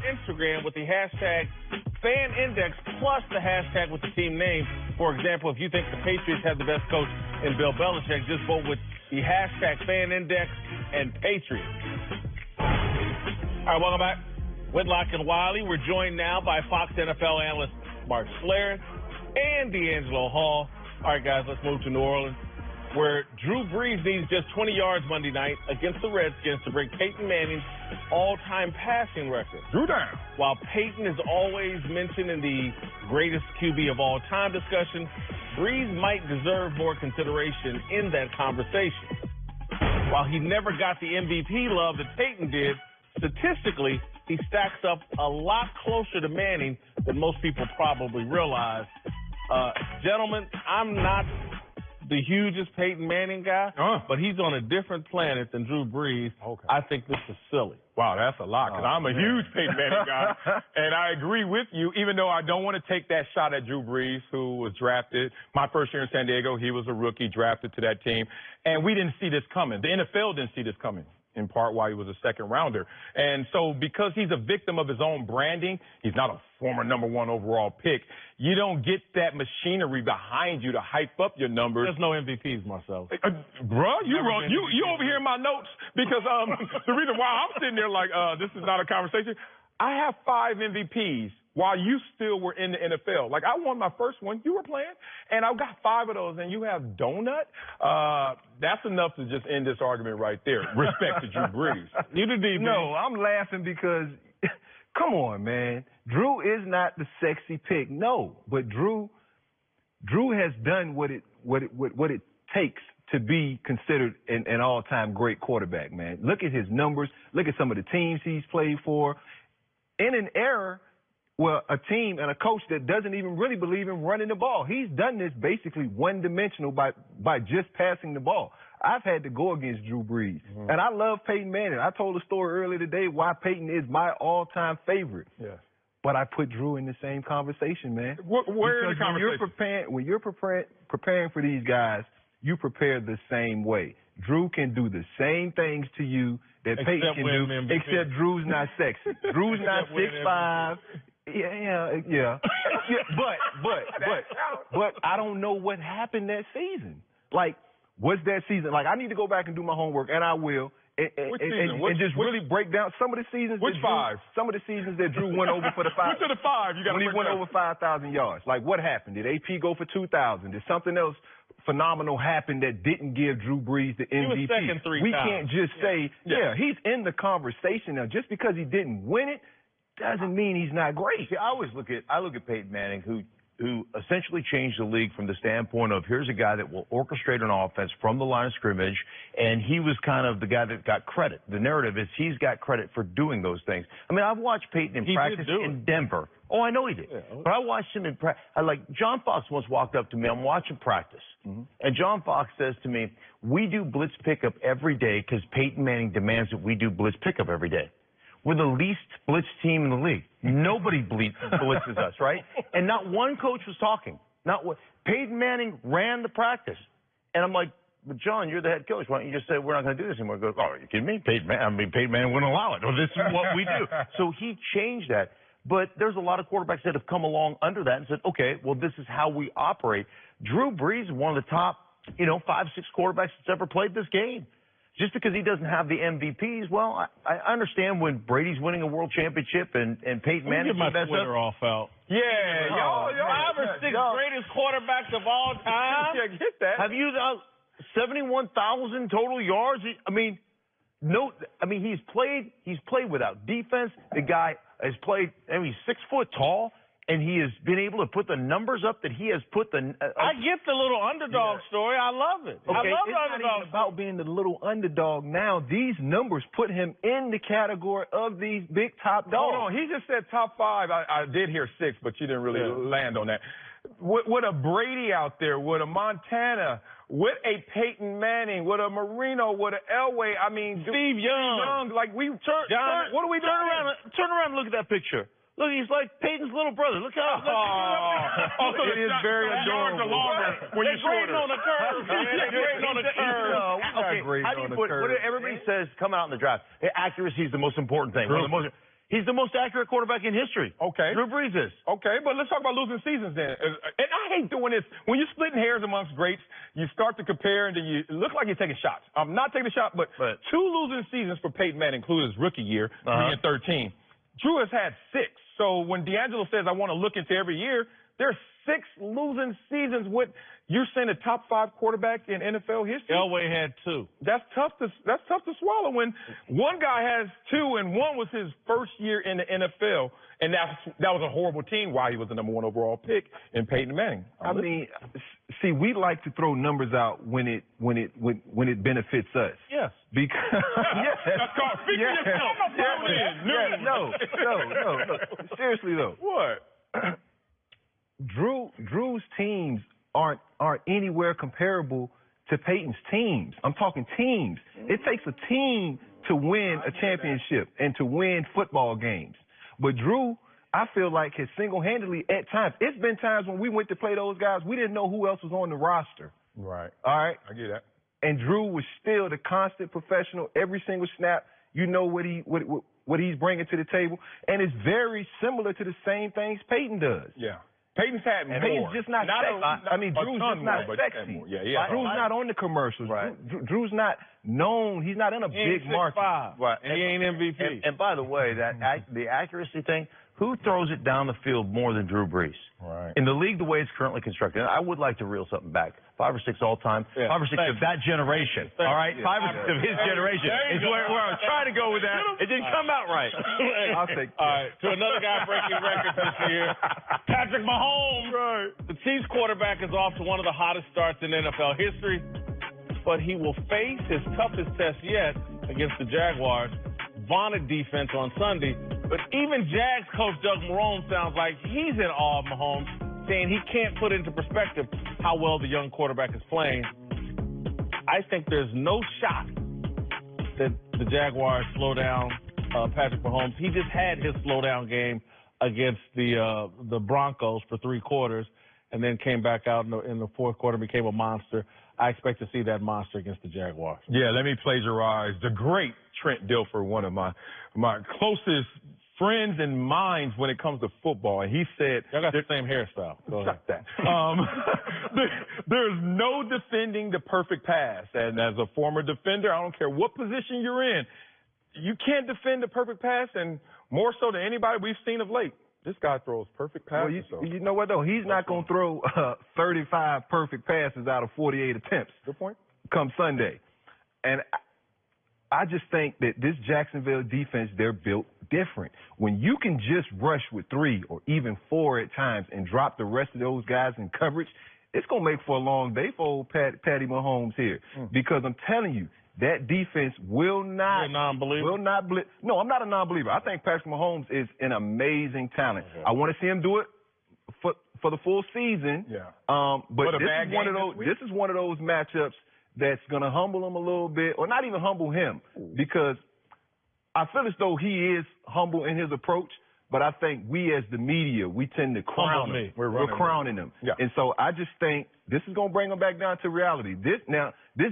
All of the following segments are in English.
Instagram with the hashtag FanIndex plus the hashtag with the team name. For example, if you think the Patriots have the best coach in Bill Belichick, just vote with the hashtag FanIndex and Patriots. All right, welcome back. Whitlock and Wiley. We're joined now by Fox NFL analyst Mark Schlereth and D'Angelo Hall. All right, guys, let's move to New Orleans, where Drew Brees needs just 20 yards Monday night against the Redskins to break Peyton Manning's all-time passing record. Drew down. While Peyton is always mentioned in the greatest QB of all time discussion, Brees might deserve more consideration in that conversation. While he never got the MVP love that Peyton did, statistically, he stacks up a lot closer to Manning than most people probably realize. Gentlemen, I'm not the hugest Peyton Manning guy, but he's on a different planet than Drew Brees. Okay. I think this is silly. Wow, that's a lot, because I'm a huge Peyton Manning guy, and I agree with you, even though I don't want to take that shot at Drew Brees, who was drafted. My first year in San Diego, he was a rookie drafted to that team, and we didn't see this coming. The NFL didn't see this coming, in part why he was a second-rounder. And so because he's a victim of his own branding, he's not a former #1 overall pick, you don't get that machinery behind you to hype up your numbers. There's no MVPs, Marcel. Bro, you over here in my notes, because the reason why I'm sitting there like, this is not a conversation, I have 5 MVPs while you still were in the NFL. Like, I won my first one. You were playing, and I got 5 of those, and you have donut? That's enough to just end this argument right there. Respect to Drew Brees. You the DB. No, I'm laughing because, come on, man. Drew is not the sexy pick. No, but Drew has done what it takes to be considered an all-time great quarterback, man. Look at his numbers. Look at some of the teams he's played for. In an era where a team and a coach that doesn't even really believe in running the ball, he's done this basically one-dimensional by just passing the ball. I've had to go against Drew Brees, and I love Peyton Manning. I told a story earlier today why Peyton is my all-time favorite. Yes. But I put Drew in the same conversation, man. Where is the conversation? When you're preparing for these guys, you prepare the same way. Drew can do the same things to you that Peyton can do, except Drew's not sexy. Drew's not 6'5". Yeah. But I don't know what happened that season. Like, what's that season? Like, I need to go back and do my homework, and I will. And just really break down some of the seasons. Which 5? Some of the seasons that Drew went over for the 5. Which of the 5 you got to when he went over 5,000 yards. Like, what happened? Did AP go for 2,000? Did something else phenomenal happen that didn't give Drew Brees the MVP? He was second 3 we times. can't just say, he's in the conversation now. Just because he didn't win it doesn't mean he's not great. See, I look at Peyton Manning, who essentially changed the league from the standpoint of, here's a guy that will orchestrate an offense from the line of scrimmage, and he was kind of the guy that got credit. The narrative is he's got credit for doing those things. I mean, I've watched Peyton in practice in Denver. Oh, I know he did. But I watched him in practice. Like, John Fox once walked up to me. I'm watching practice. And John Fox says to me, we do blitz pickup every day because Peyton Manning demands that we do blitz pickup every day. We're the least blitz team in the league. Nobody blitzes us, right? And not one coach was talking. Peyton Manning ran the practice. And I'm like, but John, you're the head coach. Why don't you just say we're not going to do this anymore? He goes, oh, are you kidding me? Peyton Manning wouldn't allow it. Well, this is what we do. So he changed that. But there's a lot of quarterbacks that have come along under that and said, okay, well, this is how we operate. Drew Brees is one of the top, 5, 6 quarterbacks that's ever played this game. Just because he doesn't have the MVPs, well, I understand when Brady's winning a world championship and Peyton Manning get my Twitter off out. Yeah, y'all 5 or 6 greatest quarterbacks of all time. Yeah, get that. Have you 71,000 total yards? I mean, he's played without defense. The guy has played. I mean, he's 6 foot tall. And he has been able to put the numbers up that he has put the. I get the little underdog story. I love it. Okay, I love it's the underdog. not even about being the little underdog now. These numbers put him in the category of these big top dogs. Hold on, he just said top 5. I did hear 6, but you didn't really land on that. With a Brady out there, with a Montana, with a Peyton Manning, with a Marino, with an Elway. I mean, Steve Young. Like what are we doing? Turn around and look at that picture. Look, he's like Peyton's little brother. Look how. So it is very adorable. When you're shorter. On the curve, man. They're grading on the curve. Okay, how do you put it? Everybody says coming out in the draft, accuracy is the most important thing. He's the most accurate quarterback in history. Okay. Drew Brees is. Okay, but let's talk about losing seasons then. And I hate doing this. When you're splitting hairs amongst greats, you start to compare and then it looks like you're taking shots. I'm not taking a shot, but 2 losing seasons for Peyton Manning, including his rookie year, 3 and 13. Drew has had 6. So when D'Angelo says, I want to look into every year, there's 6 losing seasons with, you're saying, a top 5 quarterback in NFL history? Elway had 2. That's tough to swallow when one guy has 2 and one was his first year in the NFL, and that was a horrible team while he was the number 1 overall pick in Peyton Manning. I mean, see, we like to throw numbers out when it benefits us. Yes. Because that's called speak for yourself. No. Seriously though. What? Drew's teams aren't anywhere comparable to Peyton's teams. I'm talking teams. It takes a team to win a championship and to win football games. But Drew, I feel like, has single-handedly at times. It's been times when we went to play those guys, we didn't know who else was on the roster. Right. All right? I get that. And Drew was still the constant professional every single snap. You know what he's bringing to the table. And it's very similar to the same things Peyton does. Yeah. Peyton's had more. Peyton's just not sexy. I mean, Drew's just not sexy. Yeah. Drew's not on the commercials. Right. Drew's not known. He's not in a big market. Right. And he ain't MVP. And by the way, the accuracy thing, who throws it down the field more than Drew Brees? Right. In the league, the way it's currently constructed, I would like to reel something back. 5 or 6 all time, 5 or 6 of that generation. All right, 5 or 6 of his generation is where I was trying to go with that. It didn't come out right. I'll take that. All right, to another guy breaking records this year, Patrick Mahomes. Right. The Chiefs quarterback is off to one of the hottest starts in NFL history, but he will face his toughest test yet against the Jaguars' vaunted defense on Sunday. But even Jags coach Doug Marrone sounds like he's in awe of Mahomes, saying he can't put into perspective how well the young quarterback is playing. I think there's no shot that the Jaguars slow down Patrick Mahomes. He just had his slowdown game against the Broncos for 3 quarters and then came back out in the 4th quarter, became a monster. I expect to see that monster against the Jaguars. Yeah, let me plagiarize the great Trent Dilfer, one of my closest friends and minds when it comes to football. And he said... Y'all got the same hairstyle. Go ahead. Stop that. There's no defending the perfect pass. And as a former defender, I don't care what position you're in, you can't defend the perfect pass, and more so than anybody we've seen of late. This guy throws perfect passes. Well, you know what, though? He's not going to throw 35 perfect passes out of 48 attempts. Good point. Come Sunday. And I just think that this Jacksonville defense, they're built different. When you can just rush with 3 or even 4 at times and drop the rest of those guys in coverage, it's going to make for a long day for old Patty Mahomes here. Because I'm telling you, that defense will not... You're a non-believer? Will not blitz. No, I'm not a non-believer. I think Patrick Mahomes is an amazing talent. I want to see him do it for the full season. Yeah. But this is one of those matchups that's going to humble him a little bit, or not even humble him, because I feel as though he is humble in his approach, but I think we as the media, we tend to crown him. We're crowning him. Yeah. And so I just think this is going to bring him back down to reality. This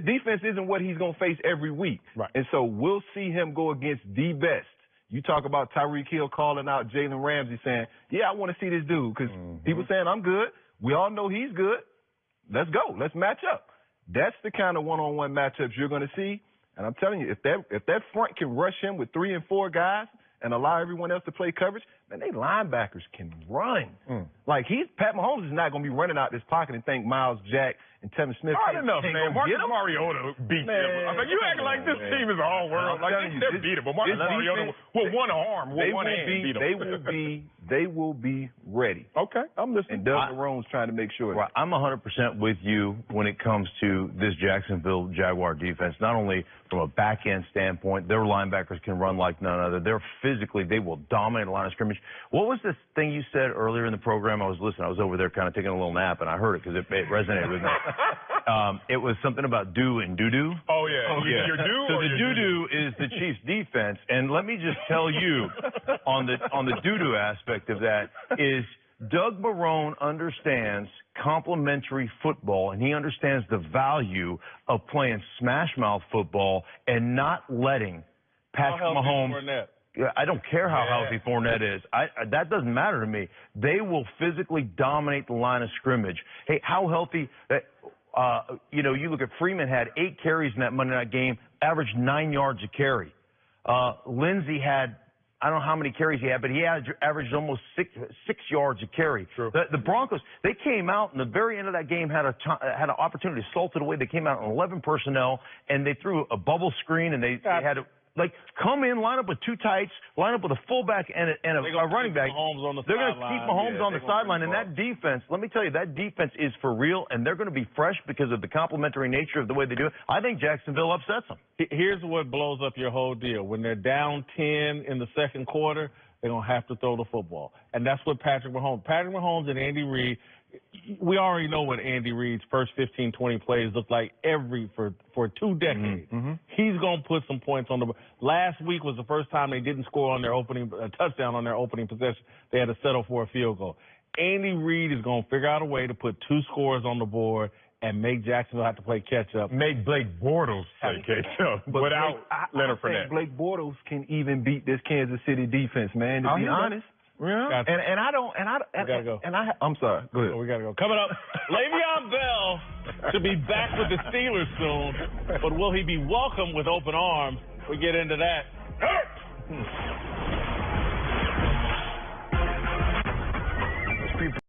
defense isn't what he's going to face every week. Right. And so we'll see him go against the best. You talk about Tyreek Hill calling out Jalen Ramsey saying, yeah, I want to see this dude, because people saying I'm good. We all know he's good. Let's go. Let's match up. That's the kind of one-on-one matchups you're going to see. And I'm telling you, if that front can rush him with 3 and 4 guys and allow everyone else to play coverage, man, they linebackers can run. Like, Pat Mahomes is not going to be running out this pocket and think Miles Jack and Tevin Smith hard enough, man. Marcus him. Mariota beat them. I mean, you acting like this team is all world. Like, they're beatable. Marcus Mariota with one arm, with one hand, beat them. They will be ready. Okay, I'm listening. And Doug Marrone's trying to make sure. Right. I'm 100% with you when it comes to this Jacksonville Jaguar defense. Not only from a back-end standpoint, their linebackers can run like none other. They're physically, they will dominate the line of scrimmage. What was this thing you said earlier in the program? I was listening. I was over there kind of taking a little nap, and I heard it because it resonated with me. It was something about do and doo-doo. Oh, yeah. Your do so or the doo-doo is the Chiefs' defense. And let me just tell you, on the doo-doo aspect of that, is Doug Marrone understands complementary football, and he understands the value of playing smash mouth football and not letting Patrick Mahomes I don't care how healthy Fournette is. That doesn't matter to me. They will physically dominate the line of scrimmage. Hey, how healthy? You look at Freeman had 8 carries in that Monday night game, averaged 9 yards a carry. Lindsey had, I don't know how many carries he had, but he averaged almost six yards a carry. True. The Broncos, they came out in the very end of that game, had an opportunity to salt it away. They came out in 11 personnel, and they threw a bubble screen, and they had to, come in, line up with 2 tights, line up with a fullback and a running back. They're going to keep Mahomes on the sideline. And that defense, let me tell you, that defense is for real, and they're going to be fresh because of the complementary nature of the way they do it. I think Jacksonville upsets them. Here's what blows up your whole deal. When they're down 10 in the second quarter, they're going to have to throw the football. And that's what Patrick Mahomes and Andy Reid, we already know what Andy Reid's first 15, 20 plays look like for 2 decades. Mm-hmm. He's going to put some points on the board. Last week was the first time they didn't score on their touchdown on their opening possession. They had to settle for a field goal. Andy Reid is going to figure out a way to put 2 scores on the board and make Jacksonville have to play catch-up. Make Blake Bortles play catch-up without Leonard Fournette. I think Blake Bortles can even beat this Kansas City defense, man, to be honest. Yeah. I'm sorry. Go ahead. Oh, we got to go. Coming up, Le'Veon Bell should be back with the Steelers soon, but will he be welcomed with open arms? We get into that.